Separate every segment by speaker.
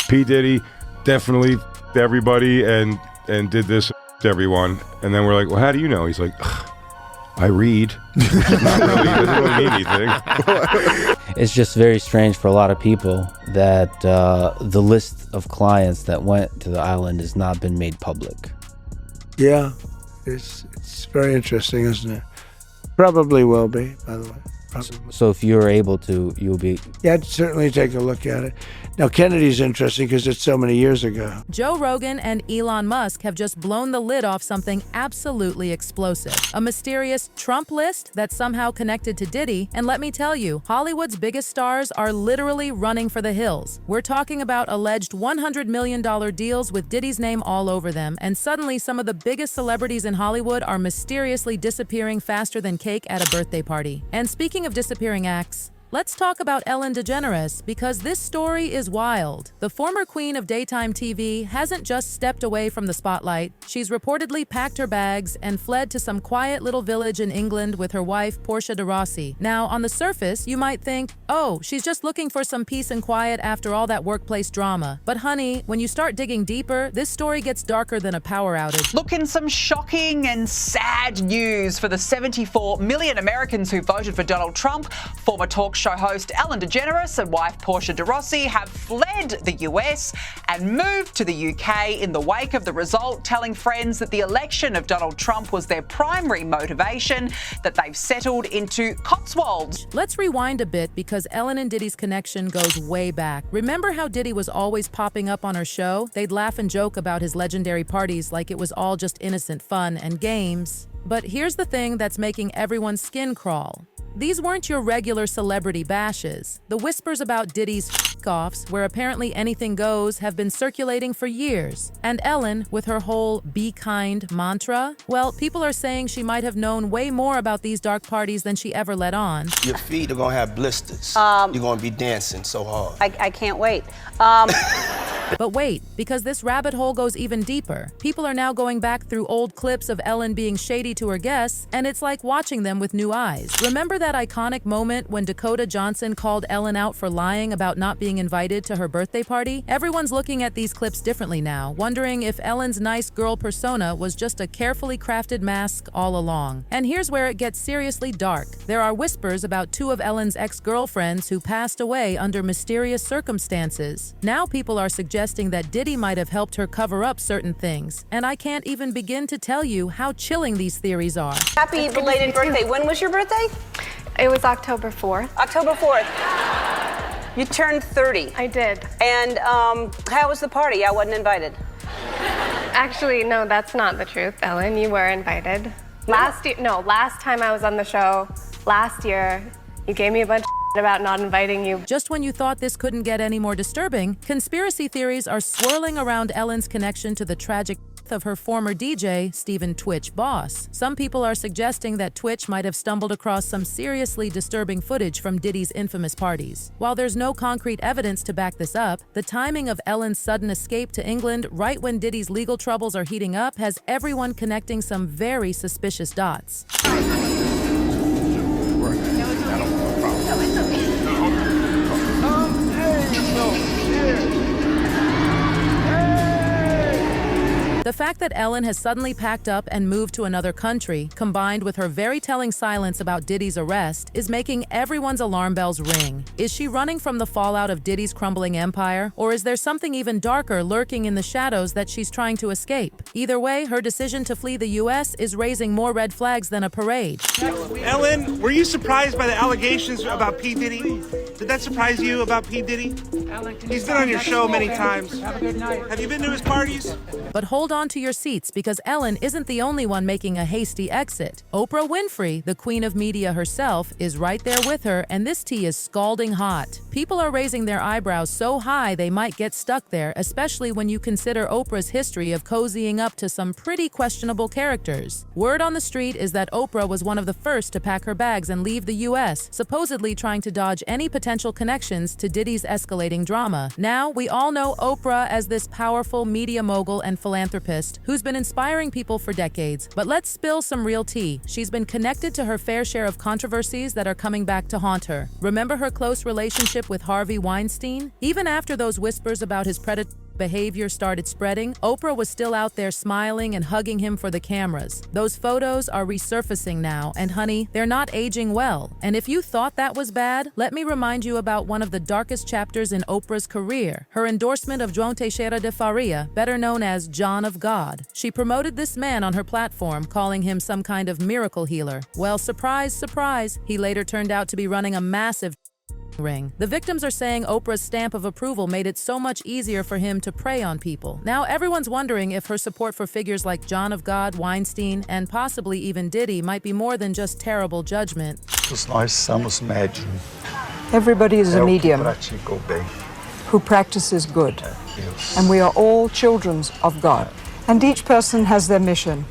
Speaker 1: P. Diddy definitely everybody and did this to everyone. And then we're like, well, how do you know? He's like, I read. Not really, doesn't really mean anything.
Speaker 2: It's just very strange for a lot of people that the list of clients that went to the island has not been made public.
Speaker 3: Yeah, it's very interesting, isn't it? Probably will be, by the way. Probably.
Speaker 2: So if you're able to, you'll be...
Speaker 3: Yeah, I'd certainly take a look at it. Now, Kennedy's interesting because it's so many years ago.
Speaker 4: Joe Rogan and Elon Musk have just blown the lid off something absolutely explosive. A mysterious Trump list that's somehow connected to Diddy. And let me tell you, Hollywood's biggest stars are literally running for the hills. We're talking about alleged $100 million deals with Diddy's name all over them. And suddenly, some of the biggest celebrities in Hollywood are mysteriously disappearing faster than cake at a birthday party. And speaking of disappearing acts, let's talk about Ellen DeGeneres, because this story is wild. The former queen of daytime TV hasn't just stepped away from the spotlight. She's reportedly packed her bags and fled to some quiet little village in England with her wife, Portia de Rossi. Now, on the surface, you might think, oh, she's just looking for some peace and quiet after all that workplace drama. But honey, when you start digging deeper, this story gets darker than a power outage.
Speaker 5: Look, in some shocking and sad news for the 74 million Americans who voted for Donald Trump, former talk show host Ellen DeGeneres and wife Portia de Rossi have fled the US and moved to the UK in the wake of the result, telling friends that the election of Donald Trump was their primary motivation, that they've settled into Cotswolds.
Speaker 4: Let's rewind a bit because Ellen and Diddy's connection goes way back. Remember how Diddy was always popping up on her show? They'd laugh and joke about his legendary parties like it was all just innocent fun and games. But here's the thing that's making everyone's skin crawl. These weren't your regular celebrity bashes. The whispers about Diddy's offs, where apparently anything goes, have been circulating for years. And Ellen, with her whole be kind mantra, well, people are saying she might have known way more about these dark parties than she ever let on.
Speaker 6: Your feet are gonna have blisters. You're gonna be dancing so hard.
Speaker 7: I can't wait.
Speaker 4: But wait, because this rabbit hole goes even deeper. People are now going back through old clips of Ellen being shady to her guests, and it's like watching them with new eyes. Remember that iconic moment when Dakota Johnson called Ellen out for lying about not being invited to her birthday party? Everyone's looking at these clips differently now, wondering if Ellen's nice girl persona was just a carefully crafted mask all along. And here's where it gets seriously dark. There are whispers about two of Ellen's ex-girlfriends who passed away under mysterious circumstances. Now people are suggesting that Diddy might have helped her cover up certain things. And I can't even begin to tell you how chilling these theories are.
Speaker 7: Happy belated birthday. When was your birthday?
Speaker 8: It was October 4th.
Speaker 7: October 4th. You turned 30.
Speaker 8: I did.
Speaker 7: And how was the party? I wasn't invited.
Speaker 8: Actually, no, that's not the truth, Ellen. You were invited. Last time I was on the show, last year, you gave me a bunch of about not inviting you.
Speaker 4: Just when you thought this couldn't get any more disturbing, conspiracy theories are swirling around Ellen's connection to the tragic death of her former DJ, Stephen Twitch Boss. Some people are suggesting that Twitch might have stumbled across some seriously disturbing footage from Diddy's infamous parties. While there's no concrete evidence to back this up, the timing of Ellen's sudden escape to England right when Diddy's legal troubles are heating up has everyone connecting some very suspicious dots. The fact that Ellen has suddenly packed up and moved to another country, combined with her very telling silence about Diddy's arrest, is making everyone's alarm bells ring. Is she running from the fallout of Diddy's crumbling empire, or is there something even darker lurking in the shadows that she's trying to escape? Either way, her decision to flee the US is raising more red flags than a parade.
Speaker 9: Ellen, were you surprised by the allegations about P. Diddy? Did that surprise you about P. Diddy? He's been on your show many times. Have a good night. Have you been to his parties?
Speaker 4: But hold on to your seats, because Ellen isn't the only one making a hasty exit. Oprah Winfrey, the queen of media herself, is right there with her, and this tea is scalding hot. People are raising their eyebrows so high they might get stuck there, especially when you consider Oprah's history of cozying up to some pretty questionable characters. Word on the street is that Oprah was one of the first to pack her bags and leave the US, supposedly trying to dodge any potential connections to Diddy's escalating drama. Now, we all know Oprah as this powerful media mogul and philanthropist therapist who's been inspiring people for decades. But let's spill some real tea. She's been connected to her fair share of controversies that are coming back to haunt her. Remember her close relationship with Harvey Weinstein? Even after those whispers about his predatory behavior started spreading, Oprah was still out there smiling and hugging him for the cameras. Those photos are resurfacing now, and honey, they're not aging well. And if you thought that was bad, let me remind you about one of the darkest chapters in Oprah's career, her endorsement of João Teixeira de Faria, better known as John of God. She promoted this man on her platform, calling him some kind of miracle healer. Well, surprise, surprise, he later turned out to be running a massive ring. The victims are saying Oprah's stamp of approval made it so much easier for him to prey on people. Now everyone's wondering if her support for figures like John of God, Weinstein, and possibly even Diddy might be more than just terrible judgment.
Speaker 10: Nós somos médium.
Speaker 11: Everybody is a medium
Speaker 10: Pratica o bem.
Speaker 11: who practices good. And we are all children of God. And each person has their mission.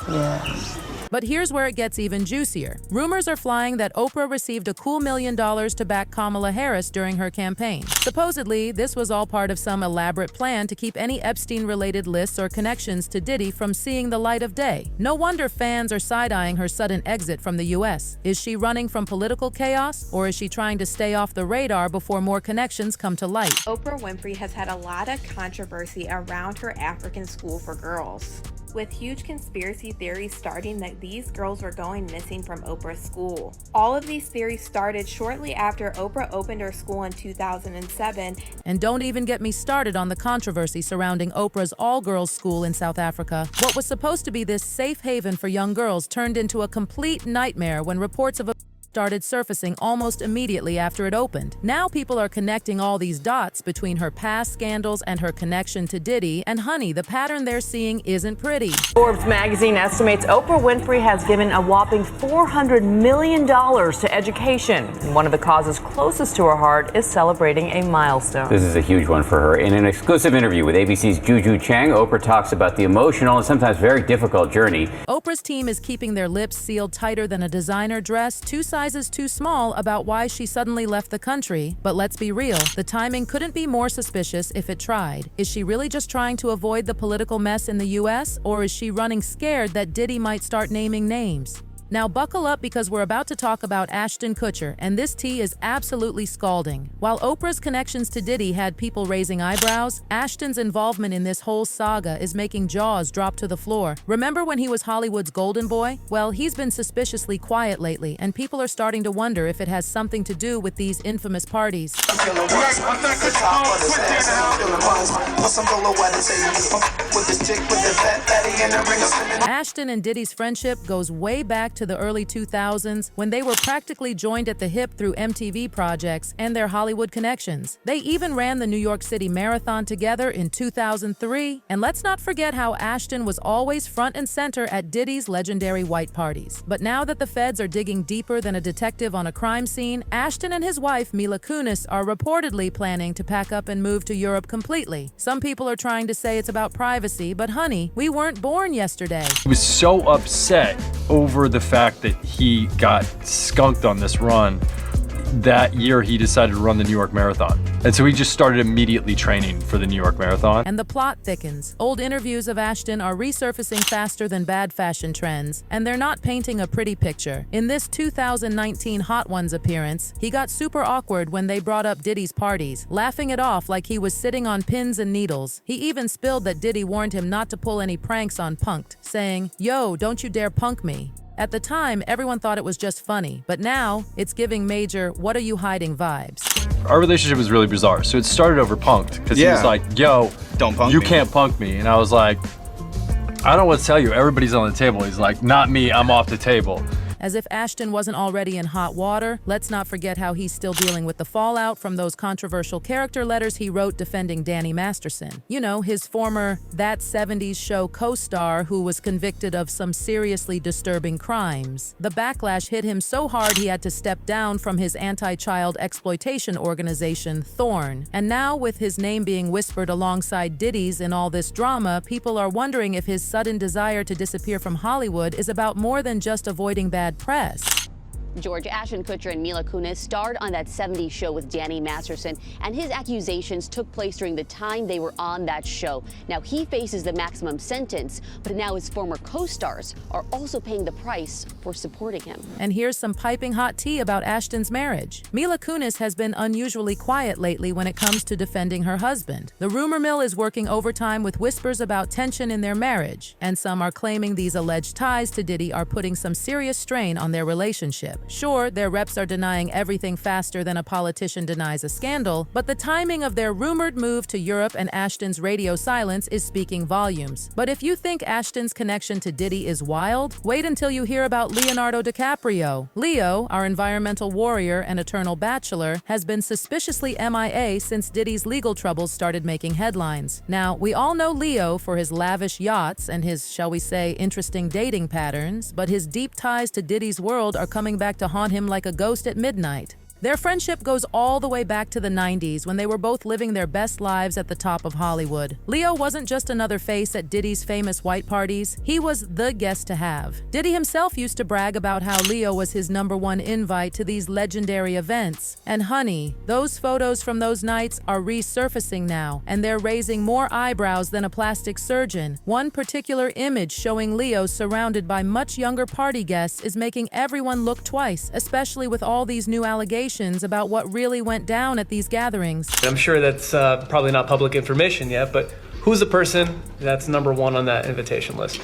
Speaker 10: Yes.
Speaker 4: But here's where it gets even juicier. Rumors are flying that Oprah received a cool $1 million to back Kamala Harris during her campaign. Supposedly, this was all part of some elaborate plan to keep any Epstein-related lists or connections to Diddy from seeing the light of day. No wonder fans are side-eyeing her sudden exit from the U.S. Is she running from political chaos, or is she trying to stay off the radar before more connections come to light?
Speaker 12: Oprah Winfrey has had a lot of controversy around her African school for girls, with huge conspiracy theories starting that these girls were going missing from Oprah's school. All of these theories started shortly after Oprah opened her school in 2007.
Speaker 4: And don't even get me started on the controversy surrounding Oprah's all-girls school in South Africa. What was supposed to be this safe haven for young girls turned into a complete nightmare when reports of a started surfacing almost immediately after it opened. Now people are connecting all these dots between her past scandals and her connection to Diddy, and honey, the pattern they're seeing isn't pretty.
Speaker 13: Forbes magazine estimates Oprah Winfrey has given a whopping $400 million to education. And one of the causes closest to her heart is celebrating a milestone.
Speaker 14: This is a huge one for her. In an exclusive interview with ABC's Juju Chang, Oprah talks about the emotional and sometimes very difficult journey.
Speaker 4: Oprah's team is keeping their lips sealed tighter than a designer dress, two sizes too small, about why she suddenly left the country. But let's be real, the timing couldn't be more suspicious if it tried. Is she really just trying to avoid the political mess in the US, or is she running scared that Diddy might start naming names? Now buckle up, because we're about to talk about Ashton Kutcher, and this tea is absolutely scalding. While Oprah's connections to Diddy had people raising eyebrows, Ashton's involvement in this whole saga is making jaws drop to the floor. Remember when he was Hollywood's golden boy? Well, he's been suspiciously quiet lately, and people are starting to wonder if it has something to do with these infamous parties. Ashton and Diddy's friendship goes way back to the early 2000s, when they were practically joined at the hip through MTV projects and their Hollywood connections. They even ran the New York City Marathon together in 2003. And let's not forget how Ashton was always front and center at Diddy's legendary white parties. But now that the feds are digging deeper than a detective on a crime scene, Ashton and his wife, Mila Kunis, are reportedly planning to pack up and move to Europe completely. Some people are trying to say it's about privacy, but honey, we weren't born yesterday.
Speaker 15: He was so upset over the fact that he got skunked on this run. That year he decided to run the New York Marathon. And so he just started immediately training for the New York Marathon.
Speaker 4: And the plot thickens. Old interviews of Ashton are resurfacing faster than bad fashion trends, and they're not painting a pretty picture. In this 2019 Hot Ones appearance, he got super awkward when they brought up Diddy's parties, laughing it off like he was sitting on pins and needles. He even spilled that Diddy warned him not to pull any pranks on Punk'd, saying, "Yo, don't you dare punk me." At the time, everyone thought it was just funny, but now it's giving major "what are you hiding" vibes.
Speaker 15: Our relationship was really bizarre. So it started over Punk'd, because he was like, "Yo,
Speaker 16: don't punk
Speaker 15: you
Speaker 16: me.
Speaker 15: can't punk me." And I was like, "I don't know what to tell you. Everybody's on the table." He's like, "Not me, I'm off the table."
Speaker 4: As if Ashton wasn't already in hot water, let's not forget how he's still dealing with the fallout from those controversial character letters he wrote defending Danny Masterson. You know, his former That 70s Show co-star who was convicted of some seriously disturbing crimes. The backlash hit him so hard he had to step down from his anti-child exploitation organization, Thorn. And now, with his name being whispered alongside Diddy's in all this drama, people are wondering if his sudden desire to disappear from Hollywood is about more than just avoiding bad press.
Speaker 16: George, Ashton Kutcher and Mila Kunis starred on that 70s show with Danny Masterson, and his accusations took place during the time they were on that show. Now, he faces the maximum sentence, but now his former co-stars are also paying the price for supporting him.
Speaker 4: And here's some piping hot tea about Ashton's marriage. Mila Kunis has been unusually quiet lately when it comes to defending her husband. The rumor mill is working overtime with whispers about tension in their marriage, and some are claiming these alleged ties to Diddy are putting some serious strain on their relationship. Sure, their reps are denying everything faster than a politician denies a scandal, but the timing of their rumored move to Europe and Ashton's radio silence is speaking volumes. But if you think Ashton's connection to Diddy is wild, wait until you hear about Leonardo DiCaprio. Leo, our environmental warrior and eternal bachelor, has been suspiciously MIA since Diddy's legal troubles started making headlines. Now, we all know Leo for his lavish yachts and his, shall we say, interesting dating patterns, but his deep ties to Diddy's world are coming back to haunt him like a ghost at midnight. Their friendship goes all the way back to the 90s when they were both living their best lives at the top of Hollywood. Leo wasn't just another face at Diddy's famous white parties, he was the guest to have. Diddy himself used to brag about how Leo was his #1 invite to these legendary events. And honey, those photos from those nights are resurfacing now, and they're raising more eyebrows than a plastic surgeon. One particular image showing Leo surrounded by much younger party guests is making everyone look twice, especially with all these new allegations about what really went down at these gatherings.
Speaker 17: I'm sure that's probably not public information yet, but who's the person that's #1 on that invitation list?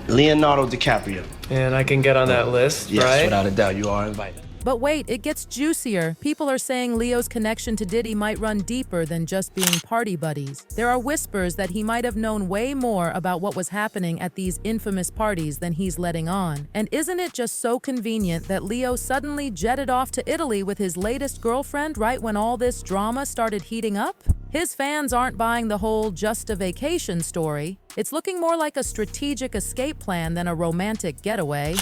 Speaker 6: Leonardo DiCaprio.
Speaker 17: And I can get on that list,
Speaker 6: Yes,
Speaker 17: right?
Speaker 6: without a doubt, you are invited.
Speaker 4: But wait, it gets juicier. People are saying Leo's connection to Diddy might run deeper than just being party buddies. There are whispers that he might have known way more about what was happening at these infamous parties than he's letting on. And isn't it just so convenient that Leo suddenly jetted off to Italy with his latest girlfriend right when all this drama started heating up? His fans aren't buying the whole just a vacation story. It's looking more like a strategic escape plan than a romantic getaway.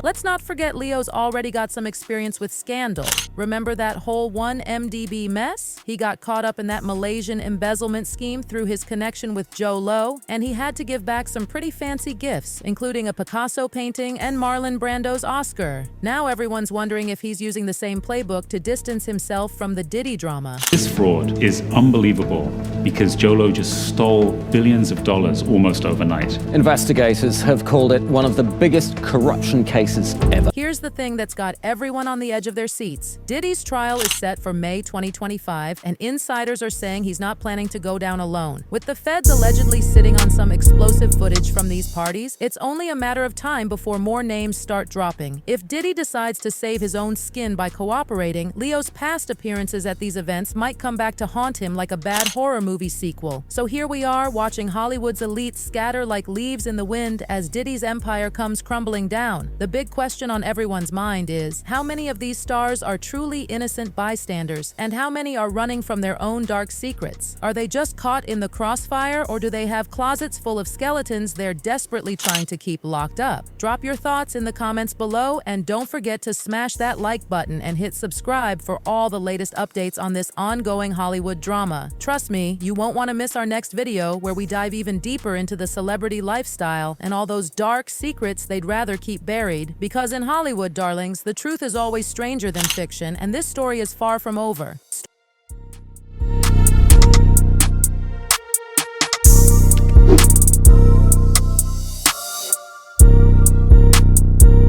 Speaker 4: Let's not forget Leo's already got some experience with scandal. Remember that whole 1MDB mess? He got caught up in that Malaysian embezzlement scheme through his connection with Joe Low, and he had to give back some pretty fancy gifts, including a Picasso painting and Marlon Brando's Oscar. Now everyone's wondering if he's using the same playbook to distance himself from the Diddy drama.
Speaker 18: This fraud is unbelievable because Jolo just stole billions of dollars almost overnight.
Speaker 19: Investigators have called it one of the biggest corruption cases ever.
Speaker 4: Here's the thing that's got everyone on the edge of their seats. Diddy's trial is set for May 2025, and insiders are saying he's not planning to go down alone. With the feds allegedly sitting on some explosive footage from these parties, it's only a matter of time before more names start dropping. If Diddy decides to save his own skin by cooperating, Leo's past appearances at these events might come back to haunt him like a bad horror movie sequel. So here we are, watching Hollywood's elites scatter like leaves in the wind as Diddy's empire comes crumbling down. The big question on everyone's mind is, how many of these stars are truly innocent bystanders, and how many are running from their own dark secrets? Are they just caught in the crossfire, or do they have closets full of skeletons they're desperately trying to keep locked up? Drop your thoughts in the comments below, and don't forget to smash that like button and hit subscribe for all the latest updates on this ongoing Hollywood drama. Trust me, you won't want to miss our next video where we dive even deeper into the celebrity lifestyle and all those dark secrets they'd rather keep buried. Because in Hollywood, darlings, the truth is always stranger than fiction, and this story is far from over.